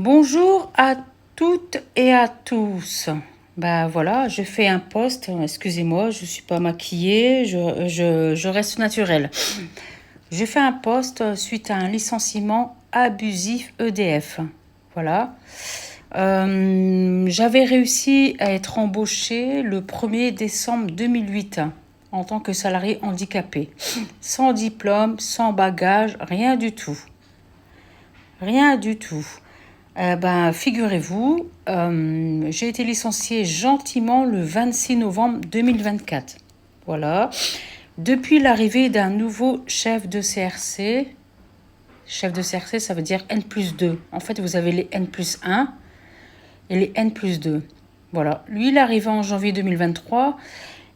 Bonjour à toutes et à tous. Bah voilà, je fais un post. Excusez-moi, je suis pas maquillée, je reste naturelle. Je fais un post suite à un licenciement abusif EDF. Voilà. J'avais réussi à être embauchée le 1er décembre 2008 en tant que salarié handicapé. Sans diplôme, sans bagage, rien du tout. Rien du tout. Figurez-vous, j'ai été licenciée gentiment le 26 novembre 2024. Voilà. Depuis l'arrivée d'un nouveau chef de CRC, ça veut dire N plus 2. En fait, vous avez les N plus 1 et les N plus 2. Voilà. Lui, il est arrivé en janvier 2023.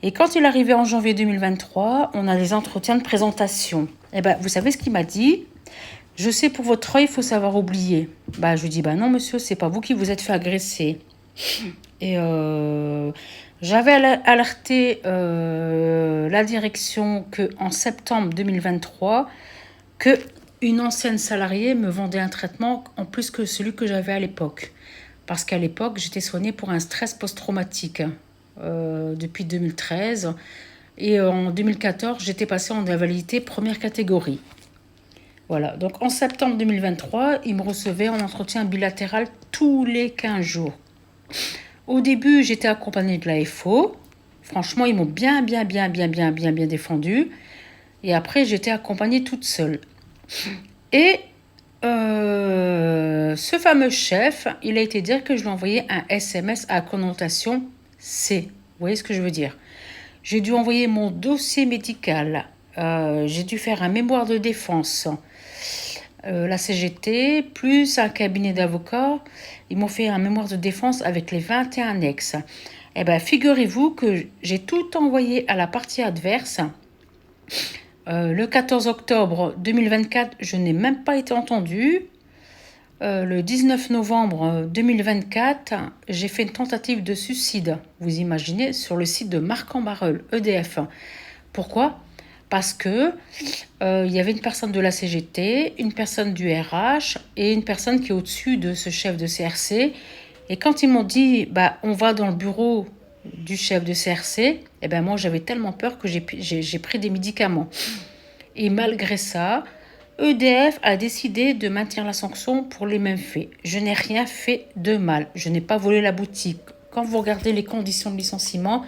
Et quand il est arrivé en janvier 2023, on a des entretiens de présentation. Vous savez ce qu'il m'a dit ? Je sais, pour votre œil, il faut savoir oublier. Je lui dis, non, monsieur, c'est pas vous qui vous êtes fait agresser. Et j'avais alerté la direction qu'en septembre 2023, qu'une ancienne salariée me vendait un traitement en plus que celui que j'avais à l'époque. Parce qu'à l'époque, j'étais soignée pour un stress post-traumatique depuis 2013. Et en 2014, j'étais passée en invalidité première catégorie. Voilà, donc en septembre 2023, il me recevait en entretien bilatéral tous les 15 jours. Au début, j'étais accompagnée de la FO. Franchement, ils m'ont bien défendu. Et après, j'étais accompagnée toute seule. Et ce fameux chef, il a été dire que je lui envoyais un SMS à connotation C. Vous voyez ce que je veux dire ? J'ai dû envoyer mon dossier médical. J'ai dû faire un mémoire de défense. La CGT, plus un cabinet d'avocats, ils m'ont fait un mémoire de défense avec les 21 annexes. Figurez-vous que j'ai tout envoyé à la partie adverse. Le 14 octobre 2024, je n'ai même pas été entendue. Le 19 novembre 2024, j'ai fait une tentative de suicide, vous imaginez, sur le site de Marc-en-Barœul, EDF. Pourquoi ? Parce que il y avait une personne de la CGT, une personne du RH et une personne qui est au-dessus de ce chef de CRC. Et quand ils m'ont dit, on va dans le bureau du chef de CRC, moi j'avais tellement peur que j'ai pris des médicaments. Et malgré ça, EDF a décidé de maintenir la sanction pour les mêmes faits. Je n'ai rien fait de mal. Je n'ai pas volé la boutique. Quand vous regardez les conditions de licenciement,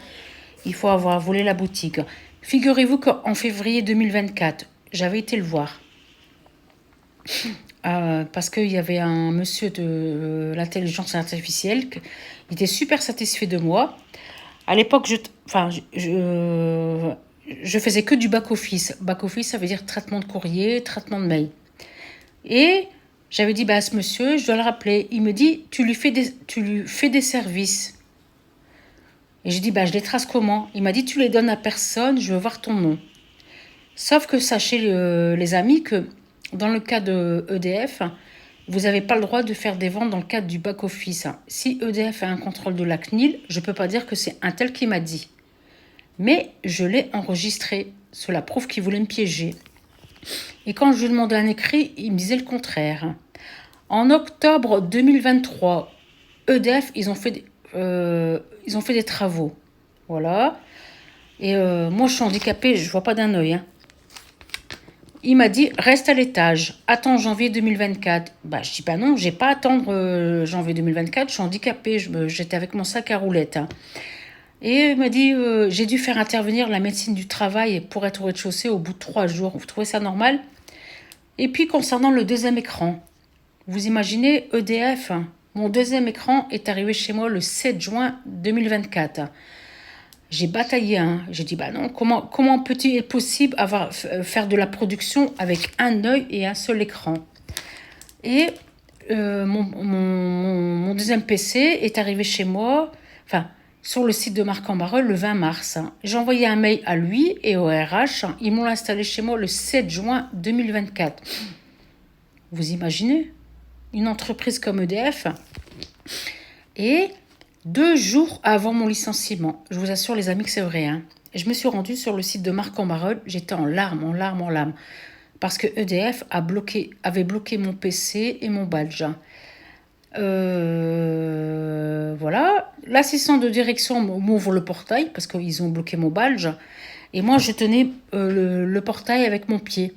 il faut avoir volé la boutique. Figurez-vous qu'en février 2024, j'avais été le voir. Parce qu'il y avait un monsieur de l'intelligence artificielle qui était super satisfait de moi. À l'époque, je faisais que du back-office. Back-office, ça veut dire traitement de courrier, traitement de mail. Et j'avais dit à ce monsieur, je dois le rappeler. Il me dit, tu lui fais des services. Et j'ai dit, je les trace comment ? Il m'a dit, tu les donnes à personne, je veux voir ton nom. Sauf que sachez, les amis, que dans le cas de EDF, vous n'avez pas le droit de faire des ventes dans le cadre du back-office. Si EDF a un contrôle de la CNIL, je ne peux pas dire que c'est un tel qui m'a dit. Mais je l'ai enregistré. Cela prouve qu'il voulait me piéger. Et quand je lui demandais un écrit, il me disait le contraire. En octobre 2023, EDF, ils ont fait des travaux. Voilà. Et moi, je suis handicapée, je ne vois pas d'un œil. Il m'a dit, reste à l'étage, attends janvier 2024. Je dis, non, j'ai pas à attendre janvier 2024, je suis handicapée, j'étais avec mon sac à roulettes. Et il m'a dit, j'ai dû faire intervenir la médecine du travail pour être au rez-de-chaussée au bout de 3 jours. Vous trouvez ça normal ? Et puis, concernant le deuxième écran, vous imaginez, EDF, mon deuxième écran est arrivé chez moi le 7 juin 2024. J'ai bataillé, j'ai dit, non, comment peut-il être possible faire de la production avec un œil et un seul écran ? Et mon deuxième PC est arrivé chez moi, sur le site de Marc-en-Barœul le 20 mars. J'ai envoyé un mail à lui et au RH. Ils m'ont installé chez moi le 7 juin 2024. Vous imaginez ? Une entreprise comme EDF. Et 2 jours avant mon licenciement, je vous assure les amis que c'est vrai, je me suis rendue sur le site de Marc-en-Barœul. J'étais en larmes. Parce que EDF avait bloqué mon PC et mon badge. Voilà. L'assistant de direction m'ouvre le portail parce qu'ils ont bloqué mon badge. Et moi, je tenais le portail avec mon pied.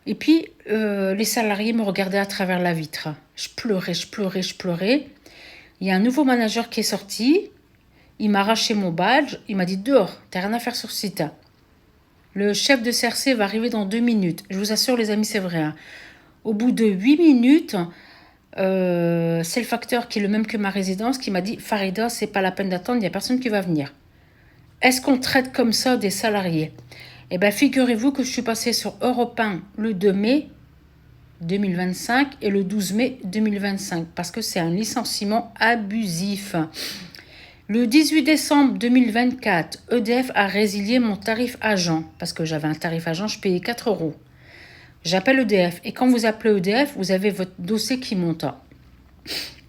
Et puis, les salariés me regardaient à travers la vitre. Je pleurais, je pleurais, je pleurais. Il y a un nouveau manager qui est sorti. Il m'a arraché mon badge. Il m'a dit dehors, t'as rien à faire sur site. Le chef de CRC va arriver dans 2 minutes. Je vous assure, les amis, c'est vrai. Hein. Au bout de 8 minutes, c'est le facteur qui est le même que ma résidence qui m'a dit Farida, c'est pas la peine d'attendre, il n'y a personne qui va venir. Est-ce qu'on traite comme ça des salariés? Eh bien, figurez-vous que je suis passée sur Europe 1 le 2 mai 2025 et le 12 mai 2025 parce que c'est un licenciement abusif. Le 18 décembre 2024, EDF a résilié mon tarif agent parce que j'avais un tarif agent, je payais 4 euros. J'appelle EDF et quand vous appelez EDF, vous avez votre dossier qui monte.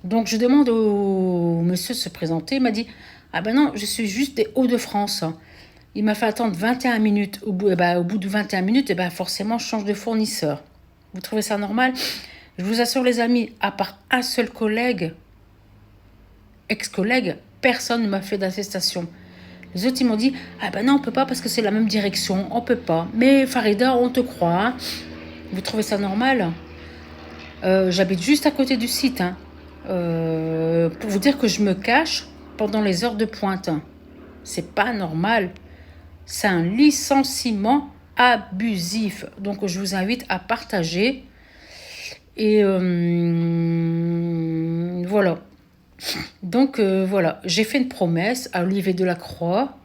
Donc je demande au monsieur de se présenter, il m'a dit « Ah ben non, je suis juste des Hauts-de-France ». Il m'a fait attendre 21 minutes. Au bout de 21 minutes, forcément, je change de fournisseur. Vous trouvez ça normal? Je vous assure, les amis, à part un seul collègue, ex-collègue, personne ne m'a fait d'attestation. Les autres, ils m'ont dit « Ah ben non, on peut pas parce que c'est la même direction, on peut pas. Mais Farida, on te croit. Hein. Vous trouvez ça normal? J'habite juste à côté du site. Hein. Pour vous dire que je me cache pendant les heures de pointe. C'est pas normal. C'est un licenciement abusif. Donc, je vous invite à partager. Et voilà. Donc, voilà. J'ai fait une promesse à Olivier Delacroix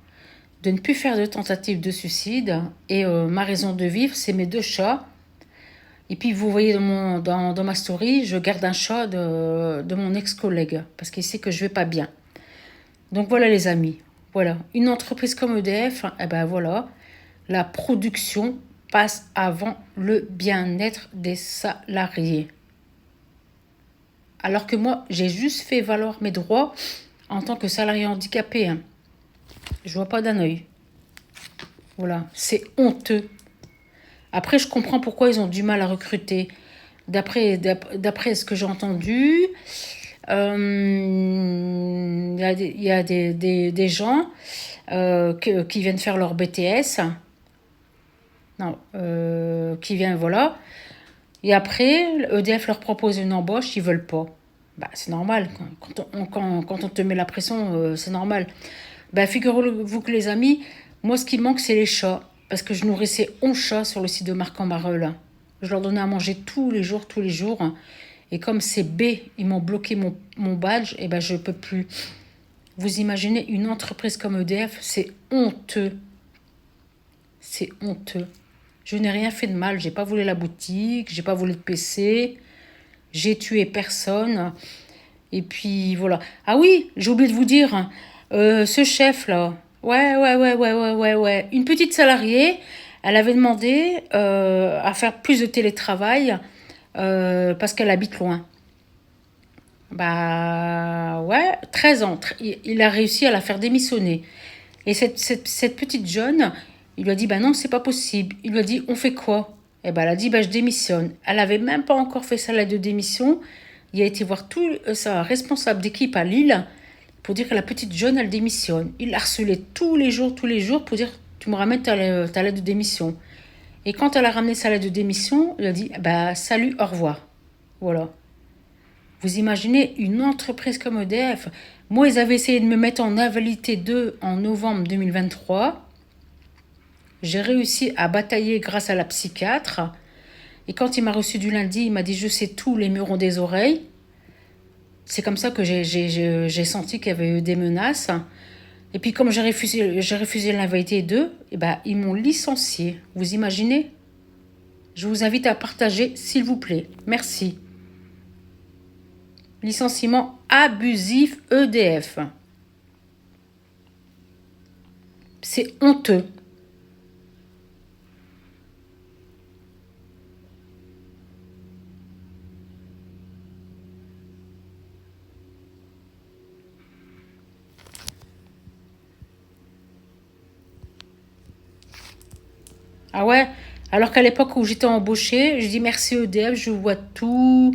de ne plus faire de tentative de suicide. Et ma raison de vivre, c'est mes 2 chats. Et puis, vous voyez dans ma story, je garde un chat de mon ex-collègue parce qu'il sait que je vais pas bien. Donc, voilà, les amis. Voilà. Une entreprise comme EDF, eh ben voilà, la production passe avant le bien-être des salariés. Alors que moi, j'ai juste fait valoir mes droits en tant que salarié handicapé. Hein. Je vois pas d'un œil. Voilà. C'est honteux. Après, je comprends pourquoi ils ont du mal à recruter. D'après ce que j'ai entendu, il y a des gens qui viennent faire leur BTS. Non, qui viennent, voilà. Et après, EDF leur propose une embauche, ils veulent pas. Bah, c'est normal. Quand on te met la pression, c'est normal. Bah, figurez-vous que les amis, moi, ce qui me manque, c'est les chats. Parce que je nourrissais 11 chats sur le site de Marc-en-Barœul. Je leur donnais à manger tous les jours, tous les jours. Et comme c'est B, ils m'ont bloqué mon badge, et ben je ne peux plus. Vous imaginez une entreprise comme EDF, c'est honteux. C'est honteux. Je n'ai rien fait de mal. J'ai pas volé la boutique, j'ai pas volé de PC, j'ai tué personne. Et puis voilà. Ah oui, j'ai oublié de vous dire, ce chef là. Ouais. Une petite salariée, elle avait demandé à faire plus de télétravail parce qu'elle habite loin. Bah ouais, 13 ans. Il a réussi à la faire démissionner. Et cette petite jeune, il lui a dit, bah non, c'est pas possible. Il lui a dit, on fait quoi? Et ben elle a dit, bah je démissionne. Elle avait même pas encore fait sa lettre de démission. Il a été voir tout sa responsable d'équipe à Lille pour dire que la petite jeune, elle démissionne. Il l'a harcelée tous les jours pour dire, tu me ramènes ta lettre de démission. Et quand elle a ramené sa lettre de démission, il a dit, bah salut, au revoir. Voilà. Vous imaginez une entreprise comme EDF? Moi, ils avaient essayé de me mettre en invalidité 2 en novembre 2023. J'ai réussi à batailler grâce à la psychiatre. Et quand il m'a reçu du lundi, il m'a dit « Je sais tout, les murs ont des oreilles ». C'est comme ça que j'ai senti qu'il y avait eu des menaces. Et puis comme j'ai refusé l'invalidité 2, eh ben, ils m'ont licencié. Vous imaginez? Je vous invite à partager, s'il vous plaît. Merci. Licenciement abusif EDF. C'est honteux. Ah ouais? Alors qu'à l'époque où j'étais embauchée, je dis merci EDF, je vois tout.